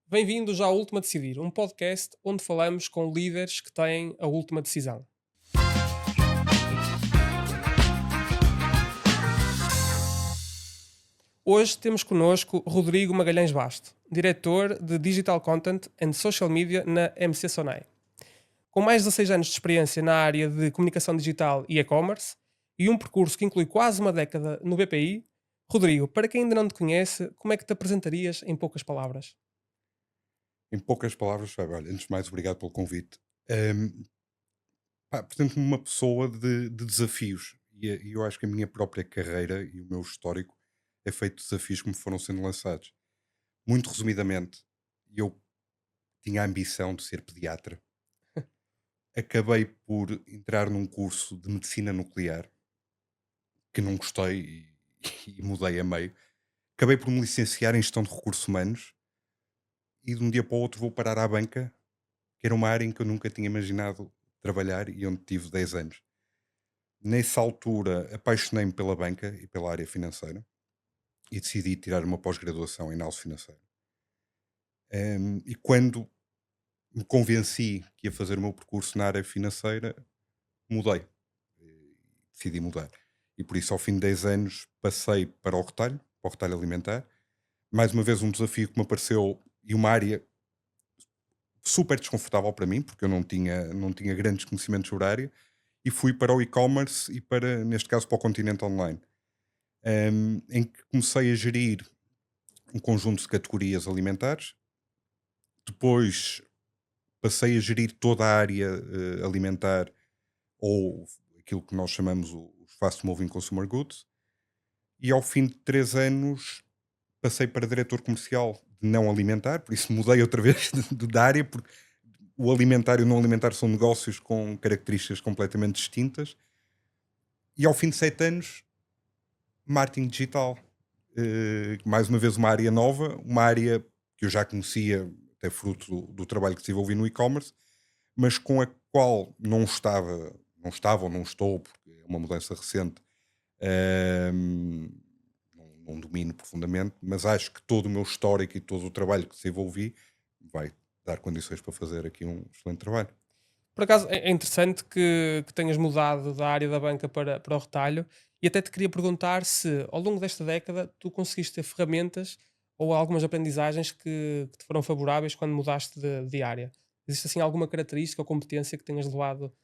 Bem-vindos à Última a Decidir, um podcast onde falamos com líderes que têm a última decisão. Hoje temos connosco Rodrigo Magalhães Basto, diretor de Digital Content and Social Media na MC Sonai. Com mais de 16 anos de experiência na área de comunicação digital e e-commerce e um percurso que inclui quase uma década no BPI, Rodrigo, para quem ainda não te conhece, como é que te apresentarias em poucas palavras? Em poucas palavras, sabe, olha, antes de mais, obrigado pelo convite. Ahm, Portanto, uma pessoa de desafios. E eu acho que a minha própria carreira e o meu histórico é feito de desafios que me foram sendo lançados. Muito resumidamente, eu tinha a ambição de ser pediatra. Acabei por entrar num curso de medicina nuclear, que não gostei e mudei a meio. Acabei por me licenciar em gestão de recursos humanos e de um dia para o outro vou parar à banca, que era uma área em que eu nunca tinha imaginado trabalhar e onde tive 10 anos. Nessa altura, apaixonei-me pela banca e pela área financeira e decidi tirar uma pós-graduação em análise financeira. E quando me convenci que ia fazer o meu percurso na área financeira, mudei. Decidi mudar. E por isso, ao fim de 10 anos, passei para o retalho alimentar. Mais uma vez, um desafio que me apareceu e uma área super desconfortável para mim, porque eu não tinha grandes conhecimentos sobre a área, e fui para o e-commerce e para, neste caso, para o continente online, em que comecei a gerir um conjunto de categorias alimentares. Depois passei a gerir toda a área alimentar, ou aquilo que nós chamamos os Fast Moving Consumer Goods, e ao fim de 3 anos passei para diretor comercial de não alimentar, por isso mudei outra vez da área, porque o alimentar e o não alimentar são negócios com características completamente distintas. E ao fim de 7 anos, marketing digital. Mais uma vez uma área nova, uma área que eu já conhecia, até fruto do trabalho que desenvolvi no e-commerce, mas com a qual não estava ou não estou, porque é uma mudança recente, ehm, não domino profundamente, mas acho que todo o meu histórico e todo o trabalho que desenvolvi vai dar condições para fazer aqui um excelente trabalho. Por acaso é interessante que tenhas mudado da área da banca para o retalho e até te queria perguntar se ao longo desta década tu conseguiste ter ferramentas ou algumas aprendizagens que te foram favoráveis quando mudaste de área. Existe assim alguma característica ou competência que tenhas levado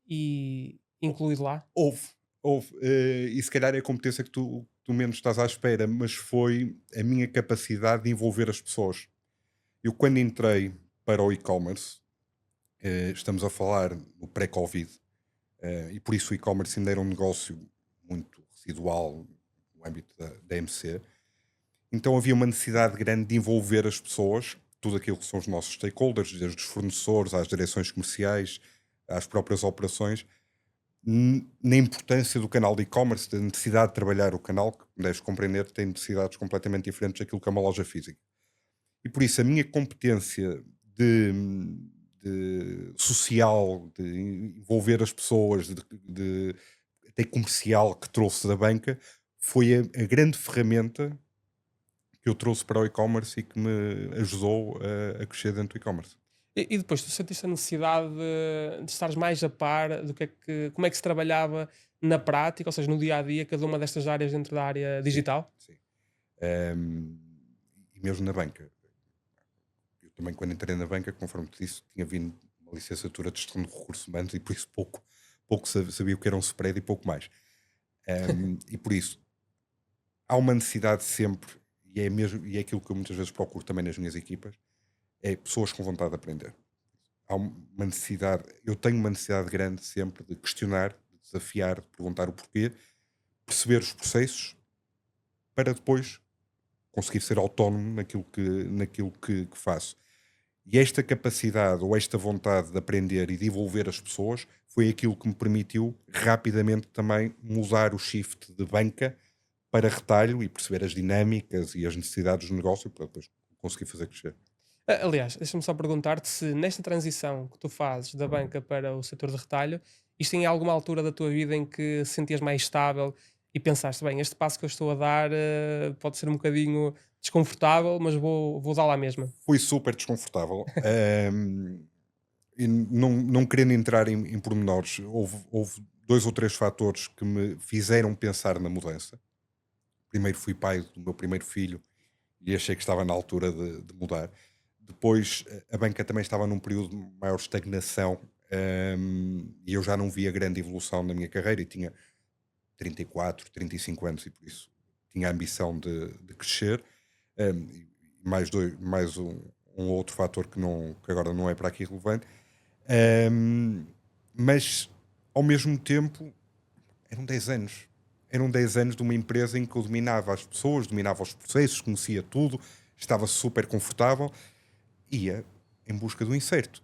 e incluído lá? Houve, e se calhar é a competência que tu menos estás à espera, mas foi a minha capacidade de envolver as pessoas. Eu quando entrei para o e-commerce, estamos a falar no pré-Covid, e por isso o e-commerce ainda era um negócio muito residual no âmbito da MC, então havia uma necessidade grande de envolver as pessoas, tudo aquilo que são os nossos stakeholders, desde os fornecedores às direções comerciais, às próprias operações, na importância do canal de e-commerce, da necessidade de trabalhar o canal, que deves compreender tem necessidades completamente diferentes daquilo que é uma loja física. E por isso a minha competência de, social, de envolver as pessoas, até comercial que trouxe da banca, foi a grande ferramenta que eu trouxe para o e-commerce e que me ajudou a crescer dentro do e-commerce. E depois tu sentiste a necessidade de estares mais a par do como é que se trabalhava na prática, ou seja, no dia a dia, cada uma destas áreas dentro da área Sim, digital? sim. Ehm, e mesmo na banca. Eu também, quando entrei na banca, conforme te disse, tinha vindo uma licenciatura de gestão de recursos humanos e por isso pouco sabia o que era um spread e pouco mais. E por isso, há uma necessidade sempre, e é aquilo que eu muitas vezes procuro também nas minhas equipas, é pessoas com vontade de aprender. Há uma necessidade, eu tenho uma necessidade grande sempre de questionar, de desafiar, de perguntar o porquê, perceber os processos para depois conseguir ser autónomo naquilo que faço. E esta capacidade ou esta vontade de aprender e de envolver as pessoas foi aquilo que me permitiu rapidamente também mudar o shift de banca para retalho e perceber as dinâmicas e as necessidades do negócio para depois conseguir fazer crescer. Aliás, deixa-me só perguntar-te se nesta transição que tu fazes da banca para o setor de retalho, isto em alguma altura da tua vida em que se sentias mais estável e pensaste, bem, este passo que eu estou a dar pode ser um bocadinho desconfortável, mas vou dar lá mesmo. Foi super desconfortável. E não querendo entrar em pormenores, houve 2 ou 3 fatores que me fizeram pensar na mudança. Primeiro fui pai do meu primeiro filho e achei que estava na altura de mudar. Depois, a banca também estava num período de maior estagnação, e eu já não via grande evolução na minha carreira e tinha 34, 35 anos e por isso tinha a ambição de crescer. E mais um outro fator que agora não é para aqui relevante. Ahm, mas, ao mesmo tempo, eram 10 anos. Eram 10 anos de uma empresa em que eu dominava as pessoas, dominava os processos, conhecia tudo, estava super confortável, ia em busca do incerto.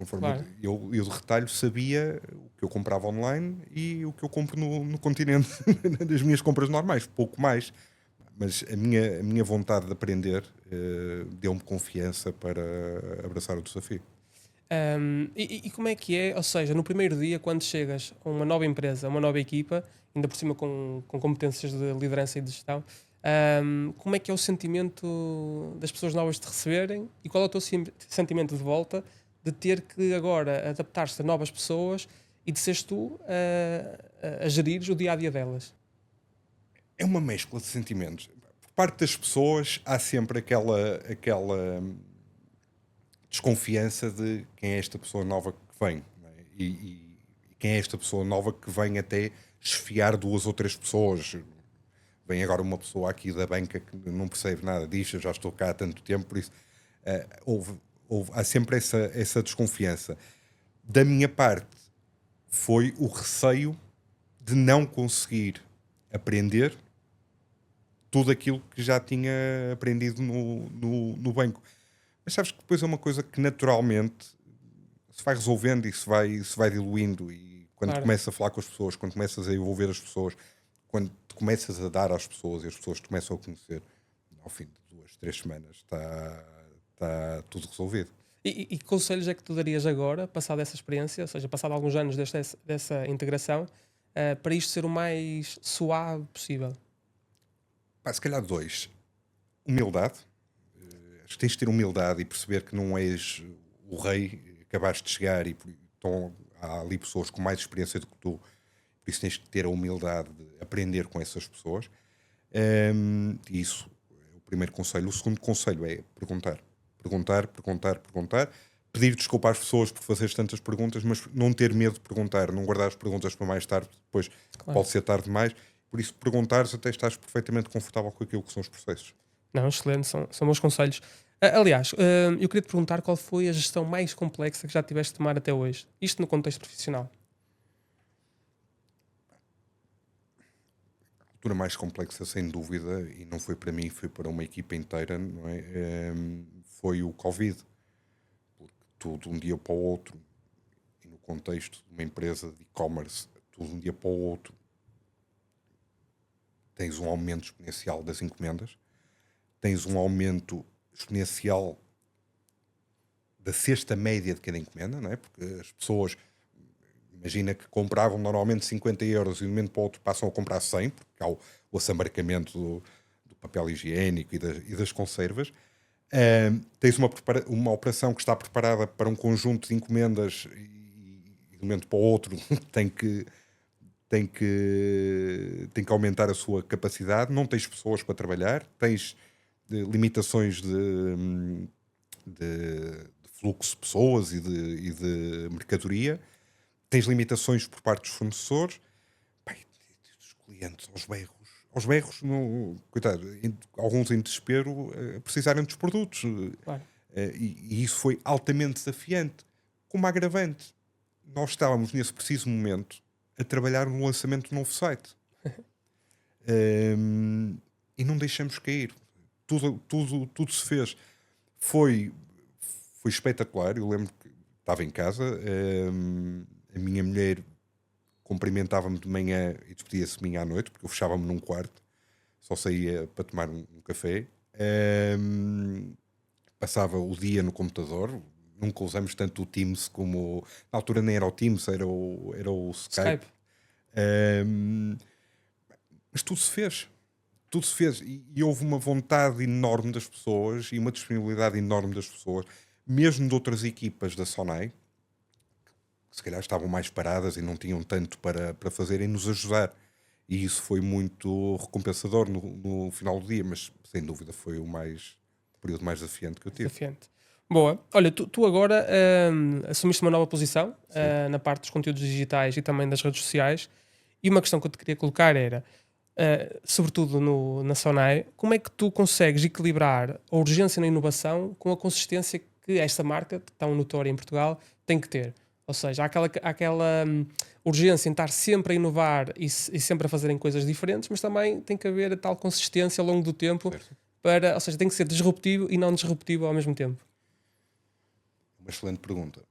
Claro. Eu de retalho sabia o que eu comprava online e o que eu compro no continente das minhas compras normais, pouco mais. Mas a minha vontade de aprender deu-me confiança para abraçar o desafio. E como é que é? Ou seja, no primeiro dia, quando chegas a uma nova empresa, a uma nova equipa, ainda por cima com competências de liderança e de gestão, como é que é o sentimento das pessoas novas te receberem e qual é o teu sentimento de volta de ter que agora adaptar-se a novas pessoas e de seres tu a gerires o dia a dia delas? É uma mescla de sentimentos. Por parte das pessoas, há sempre aquela desconfiança de quem é esta pessoa nova que vem, não é? E quem é esta pessoa nova que vem até esfiar duas ou três pessoas. Vem agora uma pessoa aqui da banca que não percebe nada disto, eu já estou cá há tanto tempo, por isso há sempre essa desconfiança. Da minha parte, foi o receio de não conseguir aprender tudo aquilo que já tinha aprendido no banco. Mas sabes que depois é uma coisa que naturalmente se vai resolvendo e se vai diluindo. E quando Claro. começas a falar com as pessoas, quando começas a envolver as pessoas, quando te começas a dar às pessoas e as pessoas te começam a conhecer, ao fim de 2, 3 semanas está tudo resolvido. E que conselhos é que tu darias agora, passada essa experiência, ou seja, passado alguns anos dessa integração, para isto ser o mais suave possível? Pá, se calhar dois. Humildade. Acho que tens de ter humildade e perceber que não és o rei, acabaste de chegar e então, há ali pessoas com mais experiência do que tu, por isso tens que ter a humildade de aprender com essas pessoas. Isso é o primeiro conselho. O segundo conselho é perguntar. Perguntar, perguntar, perguntar. Pedir desculpa às pessoas por fazeres tantas perguntas, mas não ter medo de perguntar, não guardar as perguntas para mais tarde, depois Claro. pode ser tarde demais. Por isso, perguntares até estás perfeitamente confortável com aquilo que são os processos. Não, excelente, são bons conselhos. Aliás, eu queria te perguntar qual foi a gestão mais complexa que já tiveste de tomar até hoje. Isto no contexto profissional. A altura mais complexa, sem dúvida, e não foi para mim, foi para uma equipa inteira, não é? Foi o Covid, porque tudo de um dia para o outro, e no contexto de uma empresa de e-commerce, tudo de um dia para o outro, tens um aumento exponencial das encomendas, tens um aumento exponencial da cesta média de cada encomenda, não é? Porque as pessoas, imagina que compravam normalmente 50 € e de um momento para o outro passam a comprar 100, porque há o assambarcamento do papel higiênico e das conservas. Tens uma operação que está preparada para um conjunto de encomendas e de um momento para o outro tem que aumentar a sua capacidade, não tens pessoas para trabalhar, tens limitações de fluxo de pessoas e de mercadoria, tens limitações por parte dos fornecedores, pá, e dos clientes aos berros, coitado, alguns em desespero a precisarem dos produtos. Claro. E isso foi altamente desafiante. Como agravante, nós estávamos nesse preciso momento a trabalhar no lançamento de um novo site. E não deixamos cair. Tudo se fez. Foi, foi espetacular. Eu lembro que estava em casa, a minha mulher cumprimentava-me de manhã e despedia-se de mim à noite, porque eu fechava-me num quarto, só saía para tomar um café. Passava o dia no computador. Nunca usamos tanto o Teams como. Na altura nem era o Teams, era o Skype. Skype. Ahm, Mas tudo se fez. Tudo se fez. E houve uma vontade enorme das pessoas e uma disponibilidade enorme das pessoas, mesmo de outras equipas da Sonai, que se calhar estavam mais paradas e não tinham tanto para fazer, em nos ajudar. E isso foi muito recompensador no final do dia, mas sem dúvida foi o período mais desafiante que eu tive. Desafiante. Boa. Olha, tu agora assumiste uma nova posição Sim. na parte dos conteúdos digitais e também das redes sociais. E uma questão que eu te queria colocar era, sobretudo na Sonai, como é que tu consegues equilibrar a urgência na inovação com a consistência que esta marca, tão notória em Portugal, tem que ter? Ou seja, há aquela urgência em estar sempre a inovar e sempre a fazerem coisas diferentes, mas também tem que haver a tal consistência ao longo do tempo Certo? ou seja, tem que ser disruptivo e não disruptivo ao mesmo tempo. Uma excelente pergunta.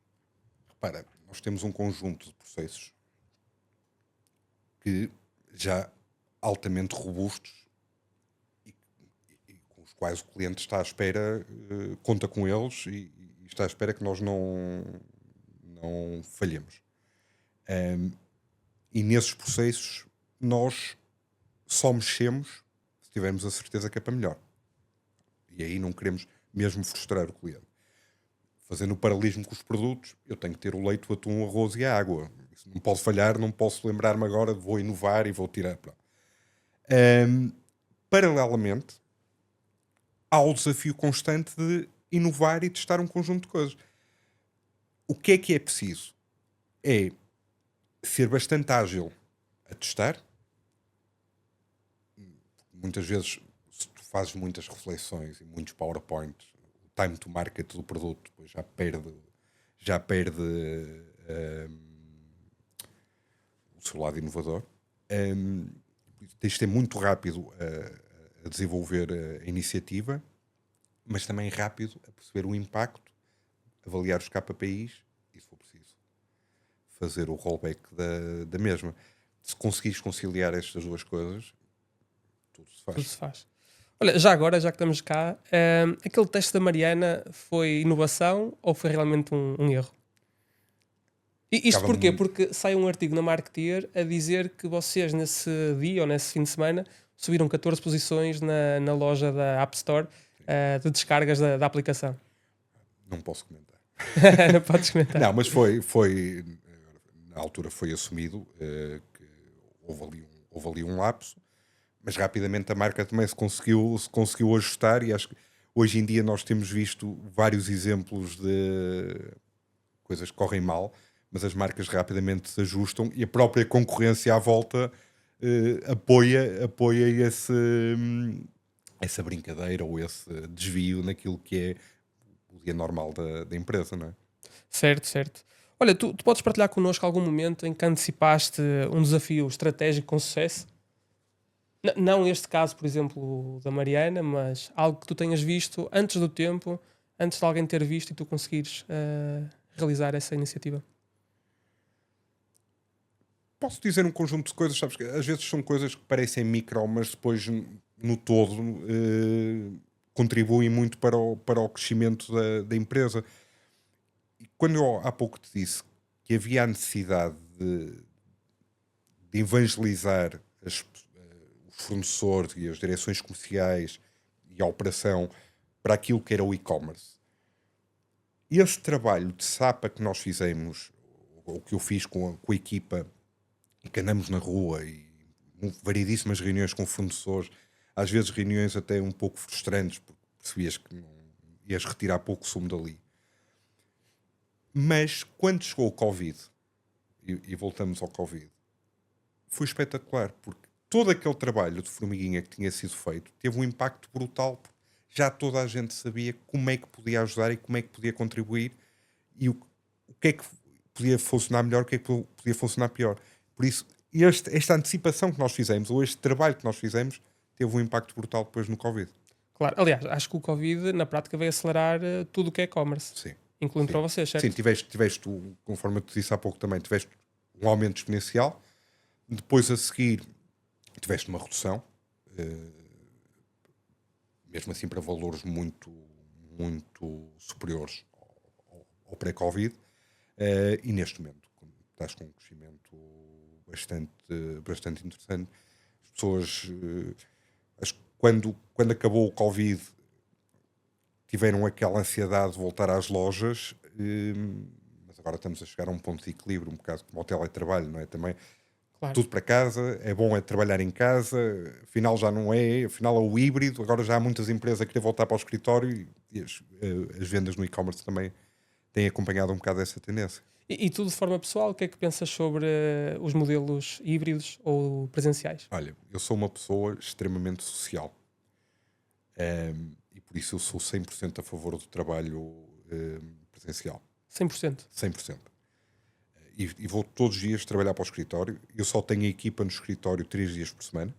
Repara, nós temos um conjunto de processos que já altamente robustos e com os quais o cliente está à espera, conta com eles e está à espera que nós não falhemos. E nesses processos nós só mexemos se tivermos a certeza que é para melhor. E aí não queremos mesmo frustrar o cliente. Fazendo o paralelismo com os produtos, eu tenho que ter o leite, o atum, o arroz e a água. Isso não posso falhar, não posso lembrar-me agora, vou inovar e vou tirar. Paralelamente, há o desafio constante de inovar e testar um conjunto de coisas. O que é preciso? É ser bastante ágil a testar. Muitas vezes, se tu fazes muitas reflexões e muitos PowerPoints, o time to market do produto depois já perde o seu lado inovador. Tens de ser muito rápido a desenvolver a iniciativa, mas também rápido a perceber o impacto, avaliar os KPIs e, se for preciso, fazer o rollback da mesma. Se conseguires conciliar estas duas coisas, tudo se Tudo faz. se faz. Olha, já agora, já que estamos cá, aquele teste da Mariana foi inovação ou foi realmente um erro? E isto porquê? Ficava-me Porque sai um artigo na Marketeer a dizer que vocês nesse dia ou nesse fim de semana subiram 14 posições na loja da App Store de descargas da aplicação. Não posso comentar. Não podes comentar. Não, mas foi na altura foi assumido que houve ali um lapso, mas rapidamente a marca também se conseguiu ajustar e acho que hoje em dia nós temos visto vários exemplos de coisas que correm mal, mas as marcas rapidamente se ajustam e a própria concorrência à volta apoia essa brincadeira ou esse desvio naquilo que é o dia normal da empresa, não é? Certo, certo. Olha, tu podes partilhar connosco algum momento em que antecipaste um desafio estratégico com sucesso? Não este caso, por exemplo, da Mariana, mas algo que tu tenhas visto antes do tempo, antes de alguém ter visto e tu conseguires realizar essa iniciativa. Posso dizer um conjunto de coisas, sabes, que às vezes são coisas que parecem micro, mas depois no todo contribuem muito para o crescimento da empresa. E quando eu há pouco te disse que havia a necessidade de evangelizar os fornecedores e as direções comerciais e a operação para aquilo que era o e-commerce. Esse trabalho de sapa que nós fizemos, o que eu fiz com a equipa, e que andamos na rua e variedíssimas reuniões com fornecedores, às vezes reuniões até um pouco frustrantes, porque percebias que não ias retirar pouco sumo dali. Mas quando chegou o Covid, e voltamos ao Covid, foi espetacular, porque todo aquele trabalho de formiguinha que tinha sido feito teve um impacto brutal, porque já toda a gente sabia como é que podia ajudar e como é que podia contribuir e o que é que podia funcionar melhor, o que é que podia funcionar pior. Por isso, esta antecipação que nós fizemos, ou este trabalho que nós fizemos, teve um impacto brutal depois no Covid. Claro, aliás, acho que o Covid na prática veio acelerar tudo o que é e-commerce, Sim, incluindo para sim. vocês, Sim, certo? tiveste conforme eu te disse há pouco também, tiveste um aumento exponencial, depois a seguir tiveste uma redução, eh, mesmo assim para valores muito, muito superiores ao pré-Covid, e neste momento estás com um crescimento bastante interessante. As pessoas, acho que quando acabou o Covid, tiveram aquela ansiedade de voltar às lojas, mas agora estamos a chegar a um ponto de equilíbrio, um bocado como o teletrabalho, não é? Também Claro. tudo para casa, é bom é trabalhar em casa, afinal já não é, afinal é o híbrido, agora já há muitas empresas a querer voltar para o escritório e as vendas no e-commerce também têm acompanhado um bocado essa tendência. E tu, de forma pessoal, o que é que pensas sobre os modelos híbridos ou presenciais? Olha, eu sou uma pessoa extremamente social, e por isso eu sou 100% a favor do trabalho presencial, 100%. 100%. E vou todos os dias trabalhar para o escritório. Eu só tenho a equipa no escritório 3 dias por semana,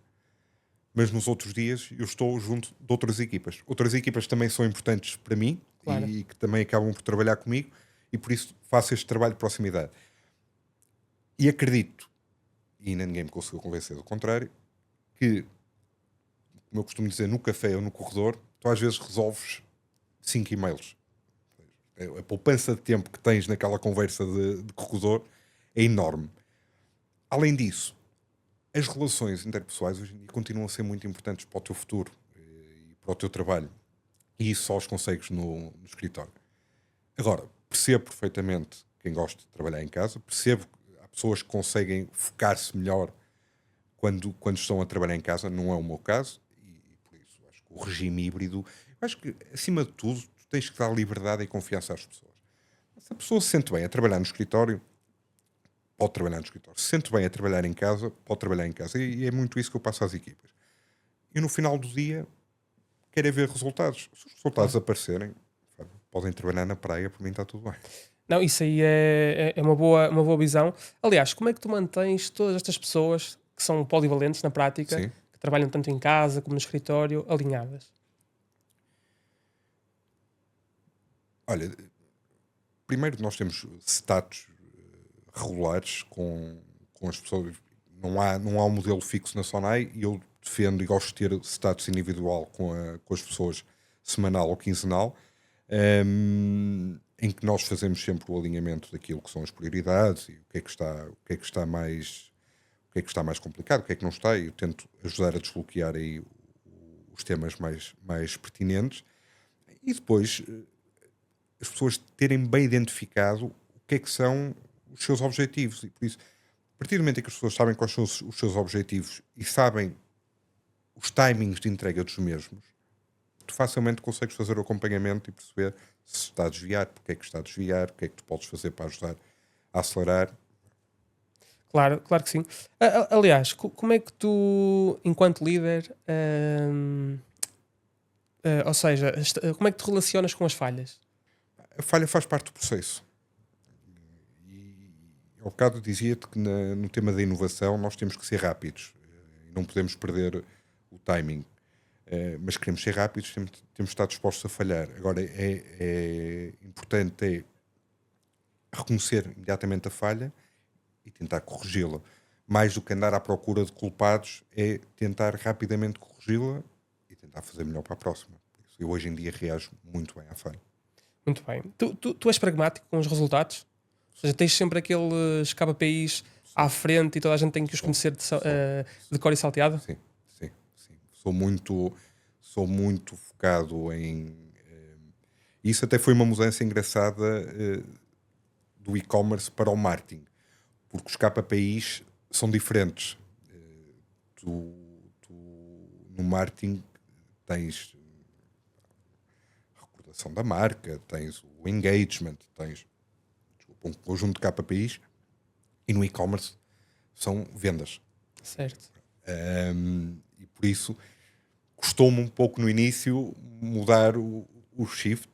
mas nos outros dias eu estou junto de outras equipas. Outras equipas também são importantes para mim Claro. e que também acabam por trabalhar comigo, e por isso faço este trabalho de proximidade. E acredito, e ainda ninguém me conseguiu convencer do contrário, que, como eu costumo dizer, no café ou no corredor, tu às vezes resolves 5 e-mails. A poupança de tempo que tens naquela conversa de corredor é enorme. Além disso, as relações interpessoais hoje em dia continuam a ser muito importantes para o teu futuro e para o teu trabalho. E isso só os consegues no escritório. Agora, percebo perfeitamente quem gosta de trabalhar em casa, percebo que há pessoas que conseguem focar-se melhor quando estão a trabalhar em casa, não é o meu caso, e por isso acho que o regime híbrido, eu acho que acima de tudo, tu tens que dar liberdade e confiança às pessoas. Se a pessoa se sente bem a trabalhar no escritório, pode trabalhar no escritório. Se sente bem a trabalhar em casa, pode trabalhar em casa. E é muito isso que eu passo às equipas. E no final do dia, querem ver resultados. Se os resultados Claro. aparecerem, podem trabalhar na praia, por mim está tudo bem. Não, isso aí é uma boa visão. Aliás, como é que tu mantens todas estas pessoas que são polivalentes na prática, Sim. que trabalham tanto em casa como no escritório, alinhadas? Olha, primeiro nós temos status regulares com as pessoas. Não há um modelo fixo na Sonai, e eu defendo e gosto de ter status individual com as pessoas, semanal ou quinzenal, em que nós fazemos sempre o alinhamento daquilo que são as prioridades e o que é que está mais complicado, o que é que não está, e eu tento ajudar a desbloquear aí os temas mais pertinentes, e depois as pessoas terem bem identificado o que é que são os seus objetivos. E por isso, a partir do momento em que as pessoas sabem quais são os seus objetivos e sabem os timings de entrega dos mesmos, tu facilmente consegues fazer o acompanhamento e perceber se está a desviar, porque é que está a desviar, o que é que tu podes fazer para ajudar a acelerar. Claro, claro que sim. Aliás, como é que tu, enquanto líder, ou seja, como é que te relacionas com as falhas? A falha faz parte do processo. E ao bocado dizia-te que no tema da inovação nós temos que ser rápidos, e não podemos perder o timing. Mas queremos ser rápidos, temos de estar dispostos a falhar. Agora é importante reconhecer imediatamente a falha e tentar corrigi-la. Mais do que andar à procura de culpados, é tentar rapidamente corrigi-la e tentar fazer melhor para a próxima. Por isso, eu hoje em dia reajo muito bem à falha. Muito bem. Tu és pragmático com os resultados? Ou seja, tens sempre aqueles KPIs à Sou, frente e toda a gente tem que os sou, conhecer sou, de cor e salteado? sim, sim, sim. Sou muito focado em. Isso até foi uma mudança engraçada do e-commerce para o marketing, porque os KPIs são diferentes. Tu no marketing tens recordação da marca, tens o engagement, tens um conjunto de KPIs, e no e-commerce são vendas. Certo. E por isso custou-me um pouco no início mudar o shift.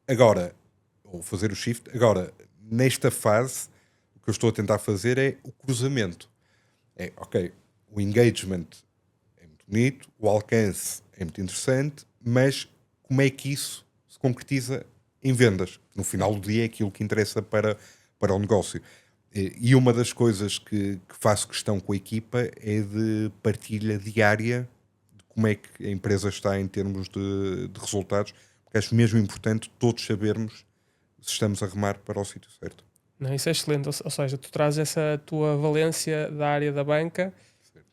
Agora, ou fazer o shift, agora, nesta fase, o que eu estou a tentar fazer é o cruzamento. Ok, o engagement é muito bonito, o alcance é muito interessante, mas como é que isso se concretiza em vendas? No final do dia é aquilo que interessa para o negócio. E uma das coisas que faço questão com a equipa é de partilha diária de como é que a empresa está em termos de resultados, porque acho mesmo importante todos sabermos se estamos a remar para o sítio certo. Não, isso é excelente. Ou seja, tu trazes essa tua valência da área da banca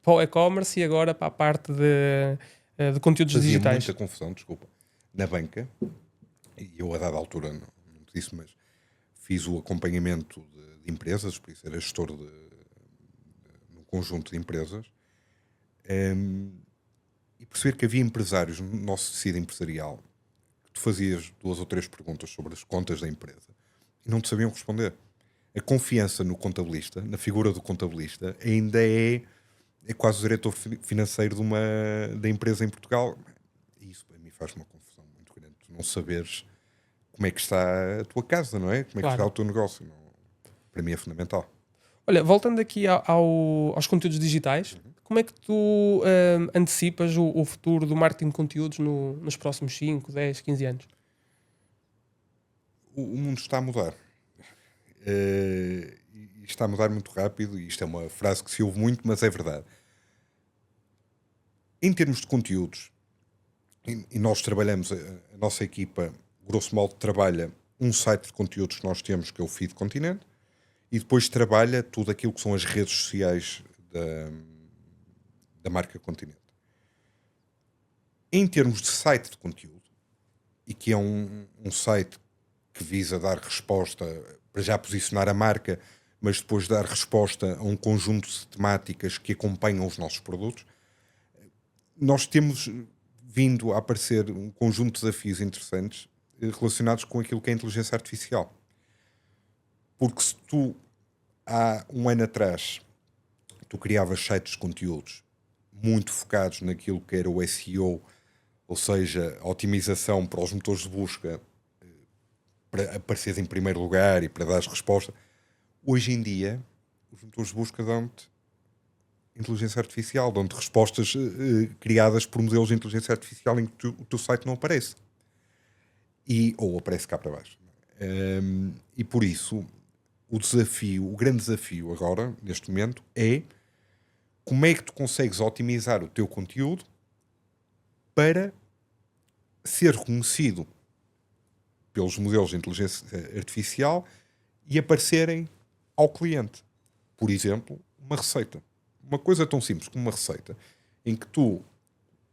para o e-commerce e agora para a parte de conteúdos Fazia digitais. muita confusão, desculpa, na banca, e eu a dada altura, não te disse, mas fiz o acompanhamento de empresas, por isso era gestor de um conjunto de empresas, e perceber que havia empresários no nosso tecido empresarial que tu fazias 2 ou 3 perguntas sobre as contas da empresa e não te sabiam responder. A confiança no contabilista, na figura do contabilista, ainda é quase o diretor financeiro da empresa em Portugal. E isso para mim faz uma confusão muito grande. Tu não saberes como é que está a tua casa, não é? Como é que está Claro. o teu negócio. Para mim é fundamental. Olha, voltando aqui aos conteúdos digitais, como é que tu antecipas o futuro do marketing de conteúdos nos próximos 5, 10, 15 anos? O mundo está a mudar. E está a mudar muito rápido, e isto é uma frase que se ouve muito, mas é verdade. Em termos de conteúdos, e nós trabalhamos, a nossa equipa, grosso modo, trabalha um site de conteúdos que nós temos, que é o Feed Continente, e depois trabalha tudo aquilo que são as redes sociais da marca Continente. Em termos de site de conteúdo, e que é um site que visa dar resposta, para já posicionar a marca, mas depois dar resposta a um conjunto de temáticas que acompanham os nossos produtos, nós temos vindo a aparecer um conjunto de desafios interessantes relacionados com aquilo que é a inteligência artificial. Porque se tu, há um ano atrás, tu criavas sites de conteúdos muito focados naquilo que era o SEO, ou seja, a otimização para os motores de busca, para apareceres em primeiro lugar e para dar resposta. Hoje em dia, os motores de busca dão-te inteligência artificial, dão-te respostas criadas por modelos de inteligência artificial em que o teu site não aparece. Ou aparece cá para baixo. E por isso, o grande desafio agora, neste momento, é como é que tu consegues otimizar o teu conteúdo para ser reconhecido pelos modelos de inteligência artificial e aparecerem ao cliente. Por exemplo, uma receita. Uma coisa tão simples como uma receita, em que tu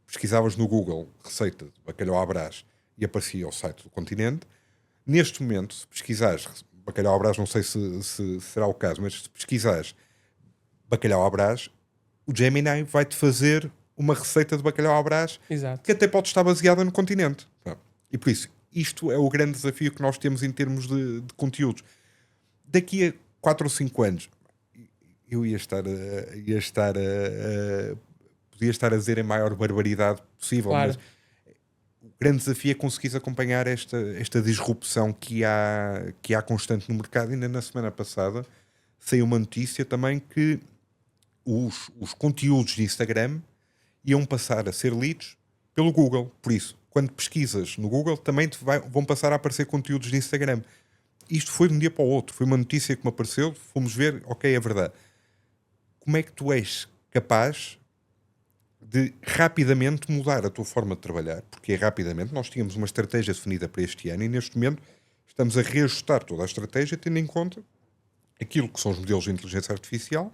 pesquisavas no Google receita de bacalhau à Brás e aparecia ao site do Continente. Neste momento, se pesquisares bacalhau à Brás, não sei se será o caso, mas se pesquisares bacalhau à Brás, o Gemini vai-te fazer uma receita de bacalhau à Brás Exato. que até pode estar baseada no Continente. E por isso, isto é o grande desafio que nós temos em termos de conteúdos. Daqui a 4 ou 5 anos, eu podia estar a dizer a maior barbaridade possível, Claro. mas o grande desafio é conseguir acompanhar esta disrupção que há constante no mercado. Ainda na semana passada saiu uma notícia também que os conteúdos de Instagram iam passar a ser lidos pelo Google. Por isso, quando pesquisas no Google, também vão passar a aparecer conteúdos de Instagram. Isto foi de um dia para o outro. Foi uma notícia que me apareceu. Fomos ver, ok, é verdade. Como é que tu és capaz de rapidamente mudar a tua forma de trabalhar? Porque é rapidamente. Nós tínhamos uma estratégia definida para este ano e neste momento estamos a reajustar toda a estratégia tendo em conta aquilo que são os modelos de inteligência artificial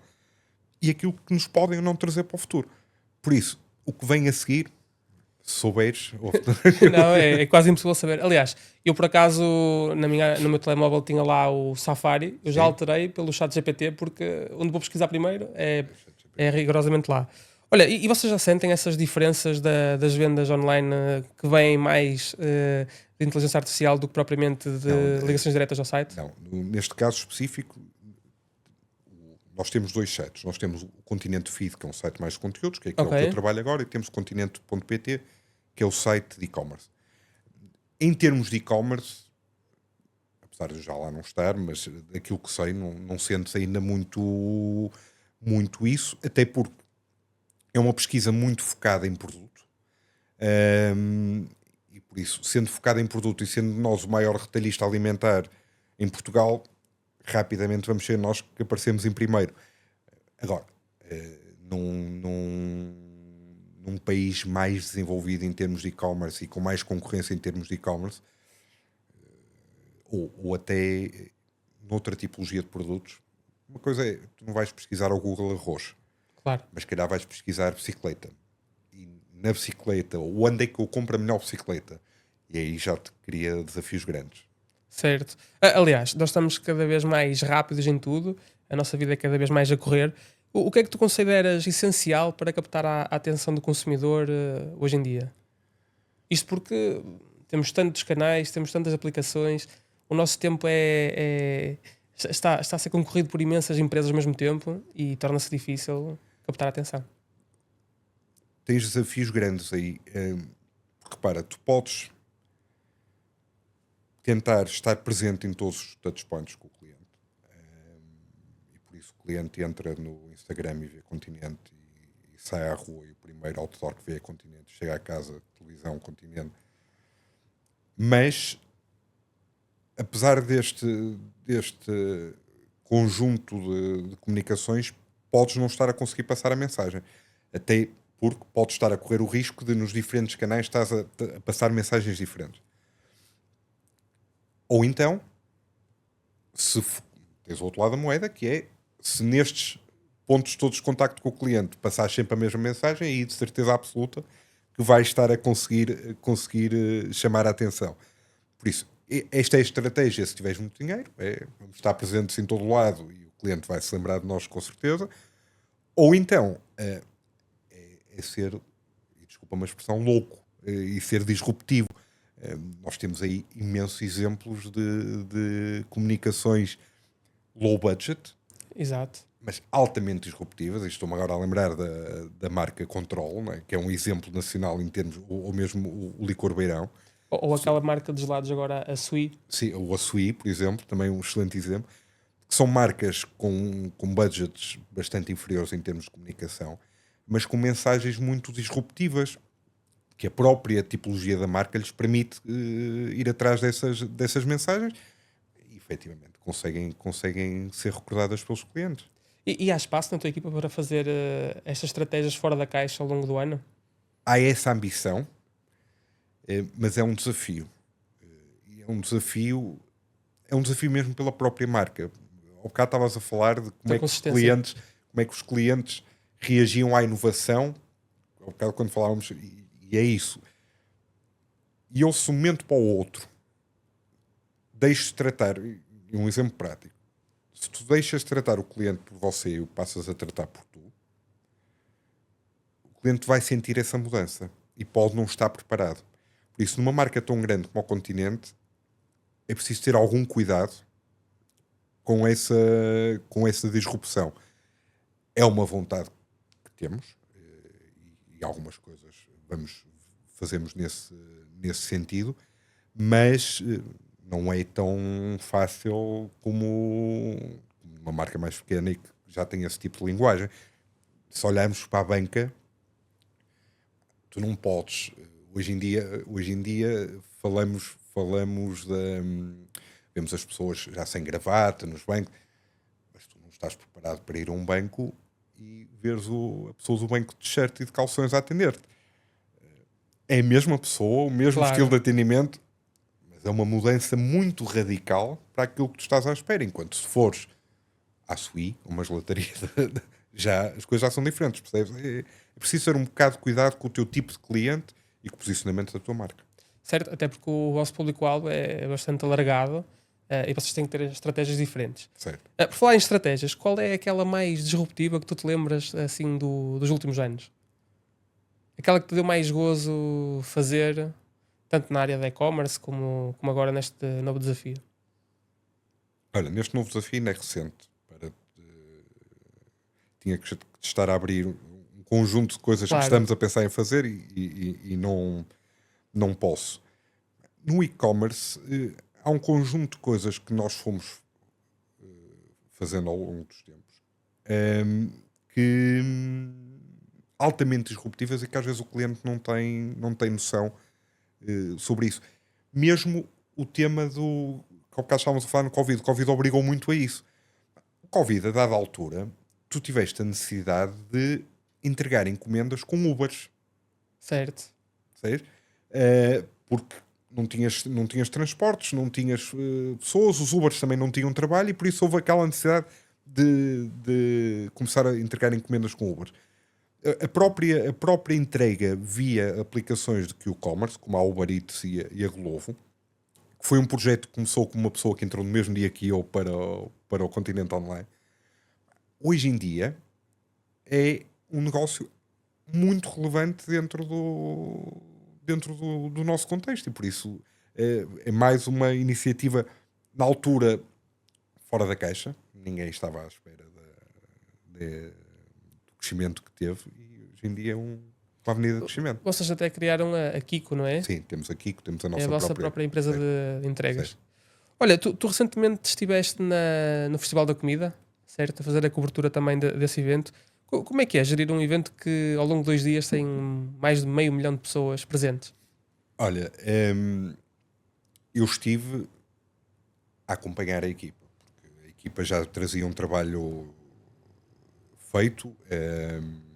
e aquilo que nos podem ou não trazer para o futuro. Por isso, o que vem a seguir, se souberes... Não, é quase impossível saber. Aliás, eu por acaso no meu telemóvel tinha lá o Safari, eu já Sim. alterei pelo chat GPT porque onde vou pesquisar primeiro é rigorosamente lá. Olha, e vocês já sentem essas diferenças das vendas online que vêm mais de inteligência artificial do que propriamente de Não, ligações diretas ao site? Não, neste caso específico, nós temos 2 sites. Nós temos o Continente Feed, que é um site mais de conteúdos, que é aquele Ok. que eu trabalho agora, e temos o continente.pt, que é o site de e-commerce. Em termos de e-commerce, apesar de já lá não estar, mas daquilo que sei, não sentes ainda muito isso, até porque é uma pesquisa muito focada em produto. E por isso, sendo focada em produto e sendo nós o maior retalhista alimentar em Portugal, rapidamente vamos ser nós que aparecemos em primeiro. Agora, num país mais desenvolvido em termos de e-commerce e com mais concorrência em termos de e-commerce, ou até noutra tipologia de produtos, uma coisa é, tu não vais pesquisar ao Google arroz. claro, mas se calhar vais pesquisar bicicleta. E na bicicleta, ou onde é que eu compro a melhor bicicleta? E aí já te cria desafios grandes. certo. Aliás, nós estamos cada vez mais rápidos em tudo, a nossa vida é cada vez mais a correr. O que é que tu consideras essencial para captar a atenção do consumidor hoje em dia? Isto porque temos tantos canais, temos tantas aplicações, o nosso tempo está a ser concorrido por imensas empresas ao mesmo tempo e torna-se difícil captar a atenção. Tens desafios grandes aí. Porque repara, tu podes tentar estar presente em todos os touchpoints com o cliente. E por isso o cliente entra no Instagram e vê Continente e sai à rua e o primeiro outdoor que vê é Continente, chega à casa, televisão, Continente. Mas, apesar deste conjunto de comunicações, podes não estar a conseguir passar a mensagem. Até porque podes estar a correr o risco de nos diferentes canais estás a passar mensagens diferentes. Ou então, se tens o outro lado da moeda, que é se nestes pontos todos de contacto com o cliente passares sempre a mesma mensagem, aí de certeza absoluta que vais estar a conseguir chamar a atenção. Por isso, esta é a estratégia. Se tiveres muito dinheiro, vamos estar presentes em todo lado e o cliente vai se lembrar de nós com certeza. Ou então, é ser, e desculpa uma expressão, louco e ser disruptivo. Nós temos aí imensos exemplos de comunicações low budget, Exato. mas altamente disruptivas. E estou-me agora a lembrar da marca Control, não é? Que é um exemplo nacional em termos, ou mesmo o licor Beirão. Ou aquela marca de gelados agora, a Sui. Sim, o Açuí, por exemplo, também um excelente exemplo, que são marcas com budgets bastante inferiores em termos de comunicação, mas com mensagens muito disruptivas, que a própria tipologia da marca lhes permite ir atrás dessas mensagens e efetivamente conseguem ser recordadas pelos clientes. E há espaço na tua equipa para fazer estas estratégias fora da caixa ao longo do ano? Há essa ambição, mas é um desafio. E é um desafio mesmo pela própria marca. Ao bocado estavas a falar de Da consistência. como é que os clientes reagiam à inovação. Ao bocado quando falávamos, e é isso. E eu, se um momento para o outro, deixo de tratar, e um exemplo prático, se tu deixas de tratar o cliente por você e o passas a tratar por tu, o cliente vai sentir essa mudança e pode não estar preparado. Por isso, numa marca tão grande como o Continente, é preciso ter algum cuidado com essa disrupção. É uma vontade que temos e algumas coisas fazemos nesse sentido, mas não é tão fácil como uma marca mais pequena e que já tem esse tipo de linguagem. Se olharmos para a banca, tu não podes. Hoje em dia falamos vemos as pessoas já sem gravata nos bancos, mas tu não estás preparado para ir a um banco e veres a pessoa do banco de t-shirt e de calções a atender-te. É a mesma pessoa, o mesmo estilo de Claro. atendimento, mas é uma mudança muito radical para aquilo que tu estás à espera. Enquanto se fores à Sui, uma gelataria, já, as coisas já são diferentes, percebes? É preciso ter um bocado de cuidado com o teu tipo de cliente e com o posicionamento da tua marca. Certo? Até porque o vosso público-alvo é bastante alargado e vocês têm que ter estratégias diferentes. Certo. Por falar em estratégias, qual é aquela mais disruptiva que tu te lembras assim dos últimos anos? Aquela que te deu mais gozo fazer, tanto na área da e-commerce como agora neste novo desafio? Olha, neste novo desafio ainda é recente. Tinha que estar a abrir um conjunto de coisas que Claro, estamos a pensar em fazer e não posso. No e-commerce, há um conjunto de coisas que nós fomos fazendo ao longo dos tempos que altamente disruptivas e que às vezes o cliente não tem noção sobre isso. Mesmo o tema do que ao bocado estávamos a falar no Covid, o Covid obrigou muito a isso. O Covid, a dada altura, tu tiveste a necessidade de entregar encomendas com Ubers, certo. sabes? Porque não tinhas transportes, não tinhas pessoas, os Ubers também não tinham trabalho e por isso houve aquela necessidade de começar a entregar encomendas com Uber. A própria entrega via aplicações de Q-commerce, como a Uber Eats e a Glovo, que foi um projeto que começou com uma pessoa que entrou no mesmo dia que eu para o Continente Online. Hoje em dia é um negócio muito relevante dentro do nosso contexto, e por isso é mais uma iniciativa na altura fora da caixa. Ninguém estava à espera do crescimento que teve, e hoje em dia é uma avenida de crescimento. Vocês até criaram a Kiko, não é? Sim, temos a Kiko, temos a É a nossa vossa própria. própria empresa Sim, de entregas. sim. Olha, tu recentemente estiveste no Festival da Comida, certo? A fazer a cobertura também desse evento. Como é que é gerir um evento que ao longo de 2 dias tem mais de 500.000 de pessoas presentes? Olha, eu estive a acompanhar a equipa, porque a equipa já trazia um trabalho feito.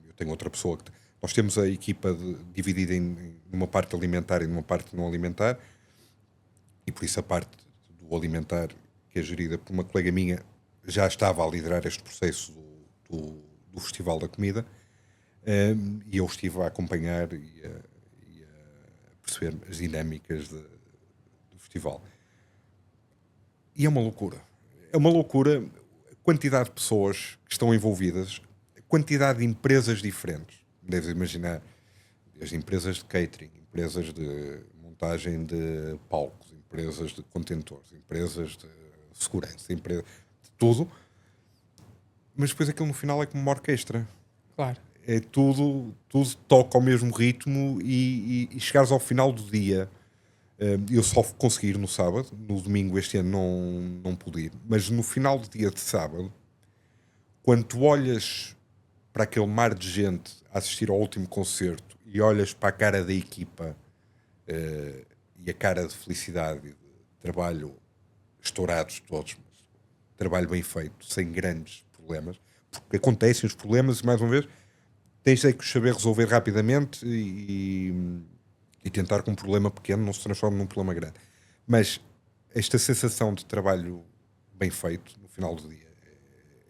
Eu tenho outra pessoa que. Nós temos a equipa dividida numa parte alimentar e numa parte não alimentar, e por isso a parte do alimentar, que é gerida por uma colega minha, já estava a liderar este processo do Festival da Comida, e eu estive a acompanhar e a perceber as dinâmicas do festival. E é uma loucura. É uma loucura a quantidade de pessoas que estão envolvidas, a quantidade de empresas diferentes. Deves imaginar, desde empresas de catering, empresas de montagem de palcos, empresas de contentores, empresas de segurança, de tudo. Mas depois aquilo no final é como uma orquestra. Claro. É tudo toca ao mesmo ritmo, e chegares ao final do dia. Eu só consegui ir no sábado, no domingo este ano não pude ir, mas no final do dia de sábado, quando tu olhas para aquele mar de gente a assistir ao último concerto e olhas para a cara da equipa, e a cara de felicidade e de trabalho estourados todos, mas trabalho bem feito, sem grandes problemas, porque acontecem os problemas e, mais uma vez, tens é que saber resolver rapidamente e tentar que um problema pequeno não se transforme num problema grande. Mas esta sensação de trabalho bem feito no final do dia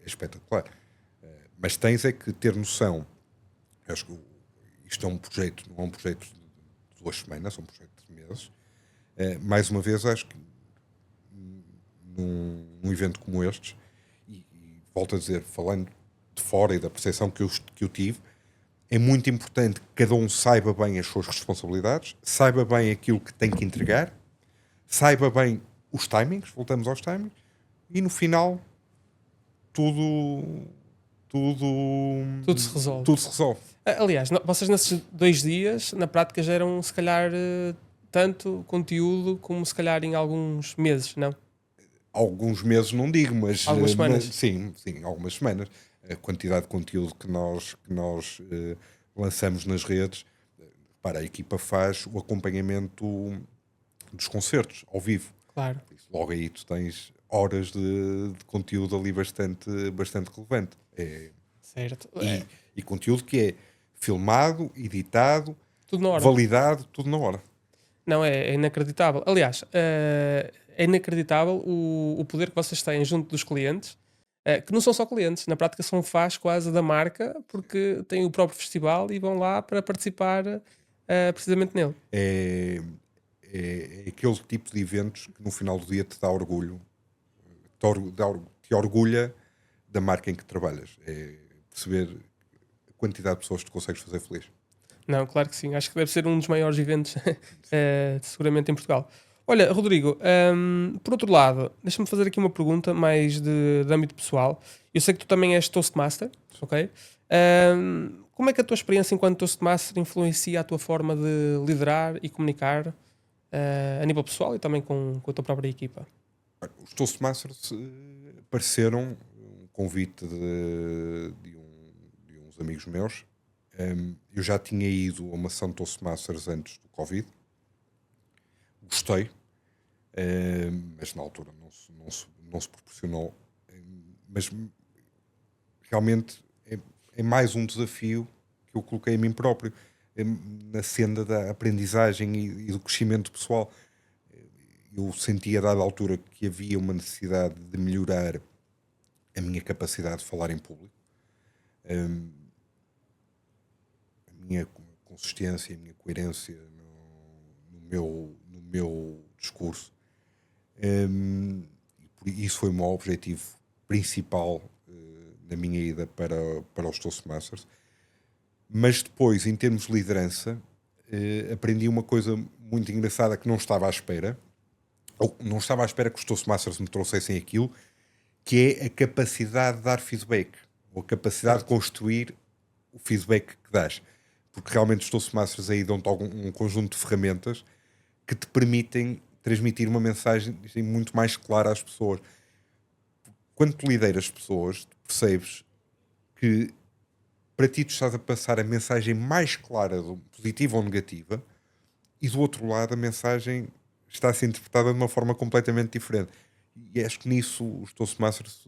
é espetacular. Mas tens é que ter noção. Acho que isto é um projeto, não é um projeto de 2 semanas, é um projeto de meses. Mais uma vez, acho que num evento como este, e volto a dizer, falando de fora e da percepção que eu tive, é muito importante que cada um saiba bem as suas responsabilidades, saiba bem aquilo que tem que entregar, saiba bem os timings, voltamos aos timings, e no final tudo Tudo se resolve. tudo se resolve. Aliás, vocês nesses 2 dias, na prática, geram se calhar tanto conteúdo como se calhar em alguns meses, não? Alguns meses não digo, mas, Algumas semanas. sim, algumas semanas. A quantidade de conteúdo que nós lançamos nas redes, para a equipa faz o acompanhamento dos concertos ao vivo. Claro. Por isso, logo aí tu tens horas de conteúdo ali bastante relevante. Certo. E conteúdo que é filmado, editado, Tudo na hora. validado, tudo na hora. Não, é inacreditável. Aliás, é inacreditável o poder que vocês têm junto dos clientes, que não são só clientes, na prática são fãs quase da marca, porque têm o próprio festival e vão lá para participar precisamente nele. É aquele tipo de eventos que no final do dia te dá orgulho, te orgulha da marca em que trabalhas. É perceber a quantidade de pessoas que tu consegues fazer feliz. Não, claro que sim. Acho que deve ser um dos maiores eventos, seguramente, em Portugal. Olha, Rodrigo, por outro lado, deixa-me fazer aqui uma pergunta mais de âmbito pessoal. Eu sei que tu também és Toastmaster, ok? Como é que a tua experiência enquanto Toastmaster influencia a tua forma de liderar e comunicar a nível pessoal e também com a tua própria equipa? Os Toastmasters apareceram um convite de uns amigos meus. Eu já tinha ido a uma ação de Toastmasters antes do Covid. Gostei, mas na altura não se proporcionou. Mas realmente é mais um desafio que eu coloquei a mim próprio, na senda da aprendizagem e do crescimento pessoal. Eu senti a dada altura que havia uma necessidade de melhorar a minha capacidade de falar em público, hum, a minha consistência, a minha coerência no meu discurso. E isso foi o meu objetivo principal na minha ida para os Toastmasters. Mas depois, em termos de liderança, aprendi uma coisa muito engraçada que não estava à espera, ou não estava à espera que os Toastmasters me trouxessem aquilo, que é a capacidade de dar feedback, ou a capacidade de Certo. construir o feedback que dás. Porque realmente os Toastmasters aí dão-te um conjunto de ferramentas que te permitem transmitir uma mensagem assim, muito mais clara às pessoas. Quando tu lideras pessoas, tu percebes que para ti tu estás a passar a mensagem mais clara, positiva ou negativa, e do outro lado a mensagem está a ser interpretada de uma forma completamente diferente. E acho que nisso os Toastmasters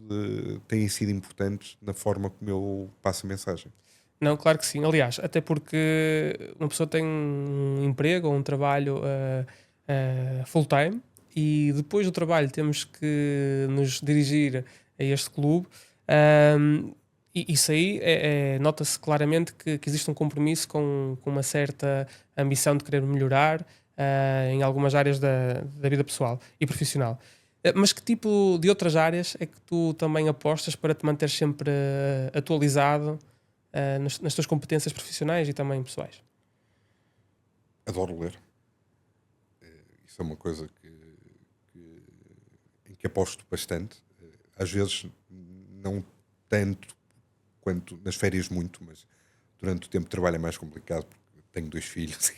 têm sido importantes na forma como eu passo a mensagem. Não, claro que sim. Aliás, até porque uma pessoa tem um emprego ou um trabalho full-time e depois do trabalho temos que nos dirigir a este clube. E isso aí nota-se claramente que existe um compromisso com uma certa ambição de querer melhorar em algumas áreas da vida pessoal e profissional. Mas que tipo de outras áreas é que tu também apostas para te manter sempre atualizado nas tuas competências profissionais e também pessoais? Adoro ler. Isso é uma coisa em que aposto bastante. Às vezes não tanto quanto nas férias muito, mas durante o tempo de trabalho é mais complicado porque tenho 2 filhos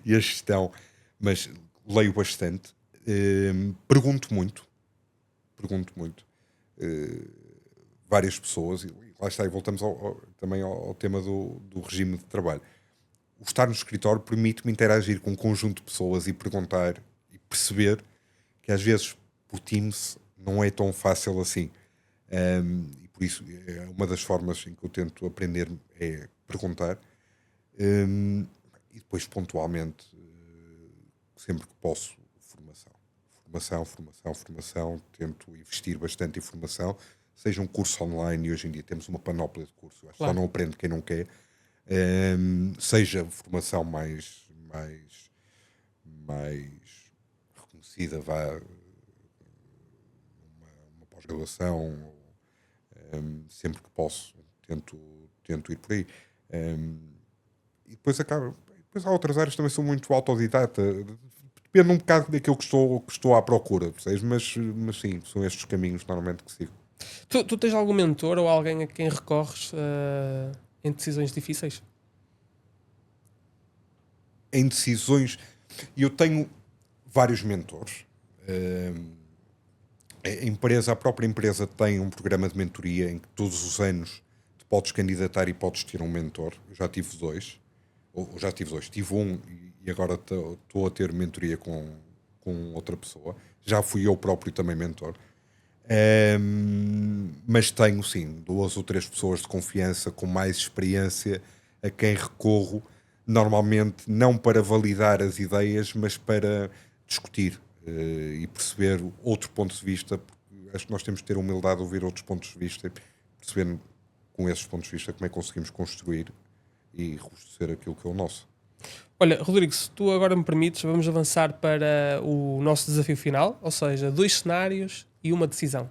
e a gestão, mas leio bastante. Pergunto muito, pergunto muito. Eh, Várias pessoas, e lá está, e voltamos também ao tema do regime de trabalho. O estar no escritório permite-me interagir com um conjunto de pessoas e perguntar e perceber que às vezes por Teams não é tão fácil assim. E por isso é uma das formas em que eu tento aprender é perguntar. E depois pontualmente, sempre que posso, formação. Formação. Tento investir bastante em formação, seja um curso online, e hoje em dia temos uma panóplia de cursos, só Claro. não aprende quem não quer. Seja formação mais reconhecida, vá uma pós-graduação, sempre que posso, tento ir por aí. E depois depois há outras áreas que também sou muito autodidata. Depende um bocado daquilo que estou à procura, percebes? Mas sim, são estes os caminhos normalmente que sigo. Tu tens algum mentor ou alguém a quem recorres em decisões difíceis? Em decisões, eu tenho vários mentores. Hum, a própria empresa tem um programa de mentoria em que todos os anos te podes candidatar e podes ter um mentor. Eu já tive dois, ou já tive dois, tive um e agora estou a ter mentoria com outra pessoa. Já fui eu próprio também mentor. Mas tenho sim 2 ou 3 pessoas de confiança com mais experiência a quem recorro, normalmente não para validar as ideias, mas para discutir e perceber outro ponto de vista, porque acho que nós temos que ter a humildade de ouvir outros pontos de vista e perceber com esses pontos de vista como é que conseguimos construir e robustecer aquilo que é o nosso. Olha, Rodrigo, se tu agora me permites, vamos avançar para o nosso desafio final, ou seja, 2 cenários e uma decisão.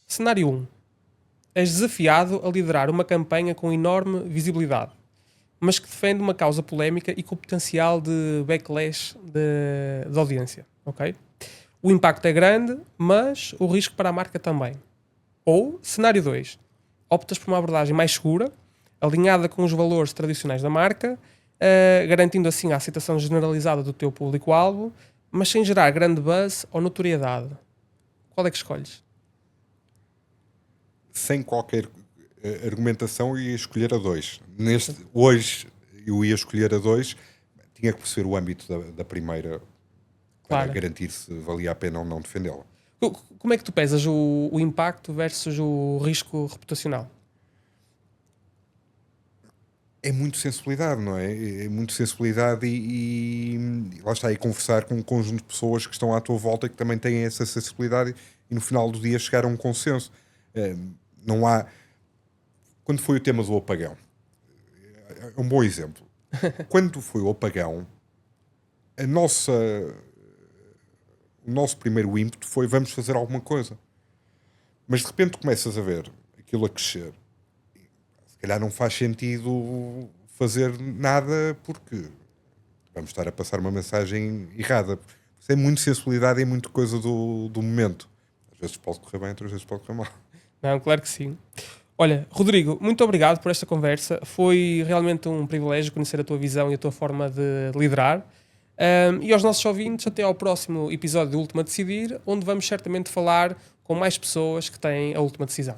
Cenário 1. És desafiado a liderar uma campanha com enorme visibilidade, mas que defende uma causa polémica e com potencial de backlash de audiência. Ok? O impacto é grande, mas o risco para a marca também. Ou, cenário 2. Optas por uma abordagem mais segura, alinhada com os valores tradicionais da marca, garantindo assim a aceitação generalizada do teu público-alvo, mas sem gerar grande buzz ou notoriedade. Qual é que escolhes? Sem qualquer argumentação, eu ia escolher a dois. Hoje eu ia escolher a dois, tinha que perceber o âmbito da primeira para Claro. garantir se valia a pena ou não defendê-la. Como é que tu pesas o impacto versus o risco reputacional? É muito sensibilidade, não é? É muito sensibilidade lá está aí conversar com um conjunto de pessoas que estão à tua volta e que também têm essa sensibilidade e no final do dia chegar a um consenso. Não há. Quando foi o tema do apagão, é um bom exemplo. Quando foi o apagão, a nossa, o nosso primeiro ímpeto foi vamos fazer alguma coisa. Mas de repente começas a ver aquilo a crescer. Se calhar não faz sentido fazer nada porque vamos estar a passar uma mensagem errada. Isso é muito sensibilidade e muito coisa do momento. Às vezes pode correr bem, outras vezes pode correr mal. Não, claro que sim. Olha, Rodrigo, muito obrigado por esta conversa. Foi realmente um privilégio conhecer a tua visão e a tua forma de liderar. E aos nossos ouvintes, até ao próximo episódio do Última a Decidir, onde vamos certamente falar com mais pessoas que têm a última decisão.